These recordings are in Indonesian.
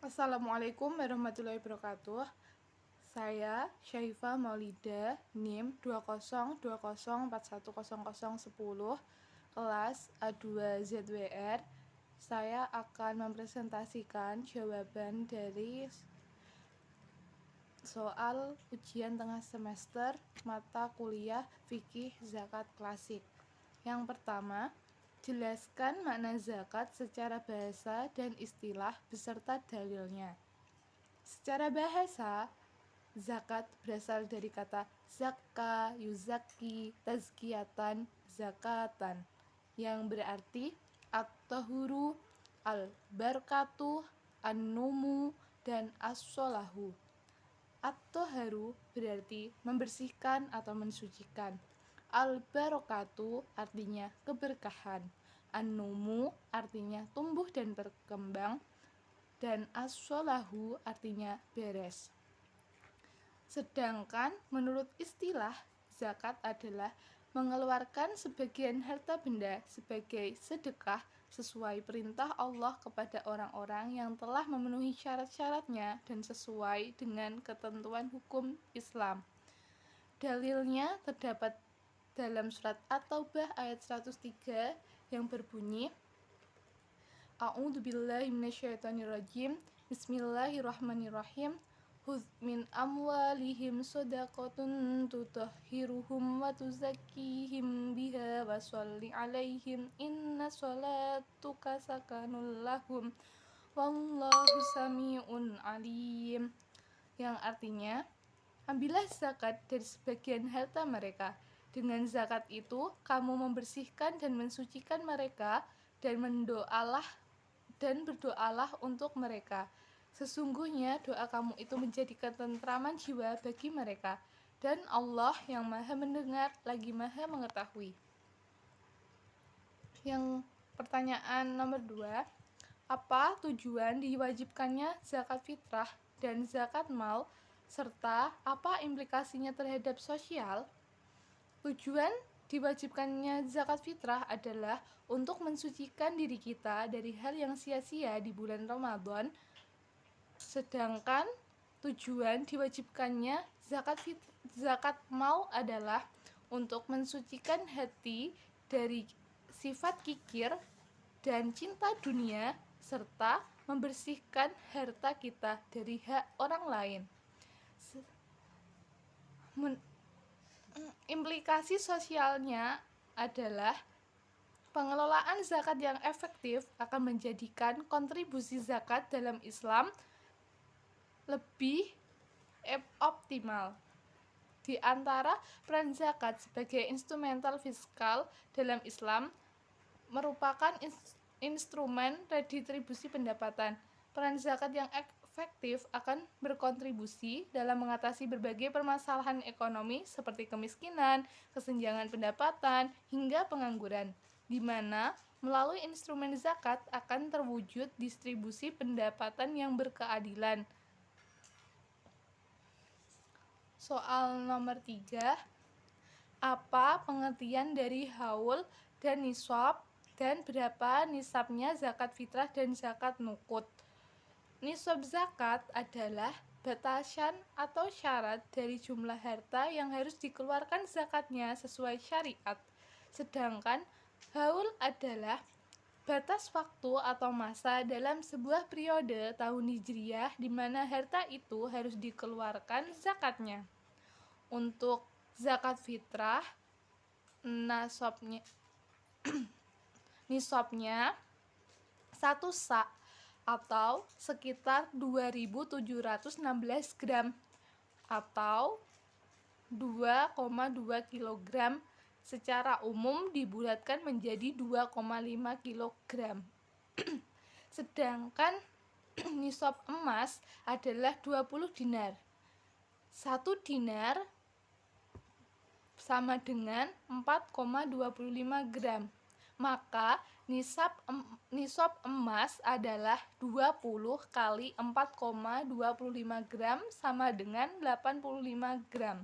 Assalamualaikum warahmatullahi wabarakatuh. Saya Syaifah Maulida, NIM 20204101010, kelas A2ZWR. Saya akan mempresentasikan jawaban dari soal ujian tengah semester mata kuliah Fikih Zakat Klasik. Yang pertama, jelaskan makna zakat secara bahasa dan istilah beserta dalilnya. Secara bahasa, zakat berasal dari kata zakka, yuzaki, tazkiyatan, zakatan, yang berarti at-tahuru, al-barkatu, an-numu, dan as-solahu. At-toharu berarti membersihkan atau mensucikan. Al-barokatu artinya keberkahan. An-numu artinya tumbuh dan berkembang. Dan as-solahu artinya beres. Sedangkan menurut istilah, zakat adalah mengeluarkan sebagian harta benda sebagai sedekah sesuai perintah Allah kepada orang-orang yang telah memenuhi syarat-syaratnya dan sesuai dengan ketentuan hukum Islam. Dalilnya terdapat dalam surat At-Taubah ayat 103 yang berbunyi, A'udzubillahi minasyaitonirrajim. Bismillahirrahmanirrahim. Hudz min amwalihim shadaqatun tutahhiruhum wa tuzakkihim biha wa sholli alaihim inna sholatuka sakanul lahum wallahu sami'un alim. Yang artinya, ambillah zakat dari sebagian harta mereka. Dengan zakat itu, kamu membersihkan dan mensucikan mereka dan berdoalah untuk mereka. Sesungguhnya doa kamu itu menjadi ketentraman jiwa bagi mereka, dan Allah yang Maha Mendengar lagi Maha Mengetahui. Yang pertanyaan nomor 2, apa tujuan diwajibkannya zakat fitrah dan zakat mal, serta apa implikasinya terhadap sosial? Tujuan diwajibkannya zakat fitrah adalah untuk mensucikan diri kita dari hal yang sia-sia di bulan Ramadan. Sedangkan tujuan diwajibkannya zakat mal adalah untuk mensucikan hati dari sifat kikir dan cinta dunia serta membersihkan harta kita dari hak orang lain. Implikasi sosialnya adalah pengelolaan zakat yang efektif akan menjadikan kontribusi zakat dalam Islam lebih optimal. Di antara peran zakat sebagai instrumental fiskal dalam Islam merupakan instrumen redistribusi pendapatan. Peran zakat yang efektif akan berkontribusi dalam mengatasi berbagai permasalahan ekonomi seperti kemiskinan, kesenjangan pendapatan, hingga pengangguran, di mana melalui instrumen zakat akan terwujud distribusi pendapatan yang berkeadilan. Soal nomor 3, apa pengertian dari haul dan nisab dan berapa nisabnya zakat fitrah dan zakat nukut? Nisab zakat adalah batasan atau syarat dari jumlah harta yang harus dikeluarkan zakatnya sesuai syariat. Sedangkan haul adalah batas waktu atau masa dalam sebuah periode tahun hijriyah di mana harta itu harus dikeluarkan zakatnya. Untuk zakat fitrah, nisabnya 1 sa' atau sekitar 2.716 gram atau 2,2 kg. Secara umum dibulatkan menjadi 2,5 kg. Sedangkan nisab emas adalah 20 dinar. 1 dinar sama dengan 4,25 gram. Maka nisab emas adalah 20 kali 4,25 gram sama dengan 85 gram.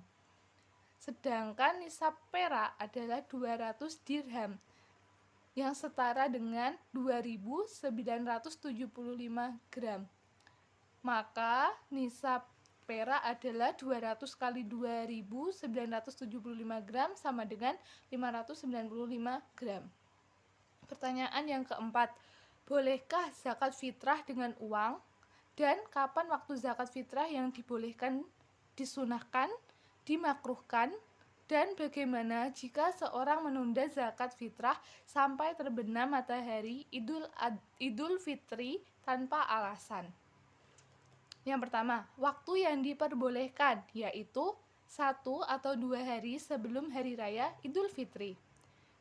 Sedangkan nisab perak adalah 200 dirham yang setara dengan 2.975 gram. maka nisab perak adalah 200 kali 2.975 gram sama dengan 595 gram. Pertanyaan yang keempat, bolehkah zakat fitrah dengan uang? Dan kapan waktu zakat fitrah yang dibolehkan, disunahkan, dimakruhkan? Dan bagaimana jika seorang menunda zakat fitrah sampai terbenam matahari Idul Fitri tanpa alasan? Yang pertama, waktu yang diperbolehkan yaitu 1 atau 2 hari sebelum hari raya Idul Fitri.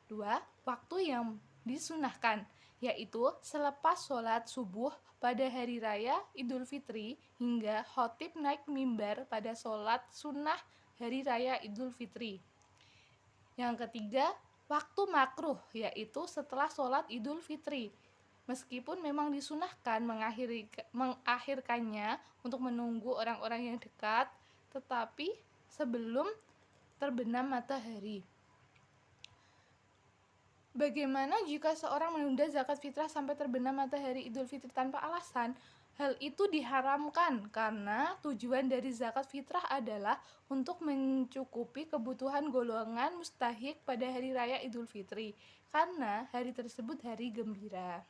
2. Waktu yang disunahkan yaitu selepas sholat subuh pada hari raya Idul Fitri hingga khotib naik mimbar pada sholat sunnah hari raya Idul Fitri. Yang ketiga, waktu makruh yaitu setelah sholat Idul Fitri. Meskipun memang disunahkan mengakhirkannya untuk menunggu orang-orang yang dekat, tetapi sebelum terbenam matahari. Bagaimana jika seorang menunda zakat fitrah sampai terbenam matahari Idul Fitri tanpa alasan? Hal itu diharamkan karena tujuan dari zakat fitrah adalah untuk mencukupi kebutuhan golongan mustahik pada hari raya Idul Fitri, karena hari tersebut hari gembira.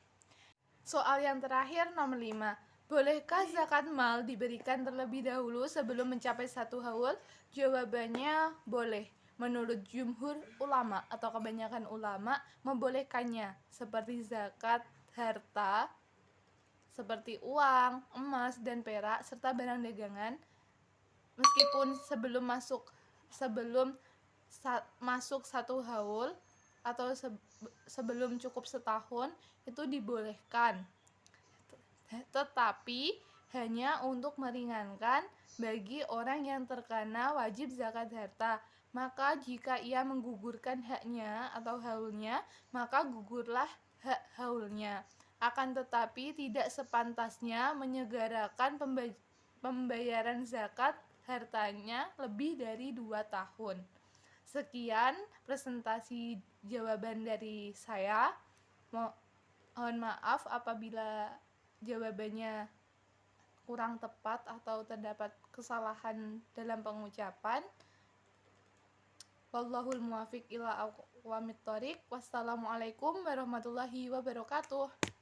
Soal yang terakhir nomor 5. Bolehkah zakat mal diberikan terlebih dahulu sebelum mencapai 1 haul? Jawabannya boleh. Menurut jumhur ulama atau kebanyakan ulama membolehkannya, seperti zakat harta seperti uang, emas, dan perak serta barang dagangan, meskipun sebelum masuk 1 haul atau sebelum cukup setahun itu dibolehkan, tetapi hanya untuk meringankan bagi orang yang terkena wajib zakat harta. Maka jika ia menggugurkan haknya atau haulnya, maka gugurlah hak haulnya. Akan tetapi tidak sepantasnya menyegerakan pembayaran zakat hartanya lebih dari 2 tahun. Sekian presentasi jawaban dari saya. Mohon maaf apabila jawabannya kurang tepat atau terdapat kesalahan dalam pengucapan. Wallahul muwaffiq ila aqwamit thoriq. Wassalamualaikum warahmatullahi wabarakatuh.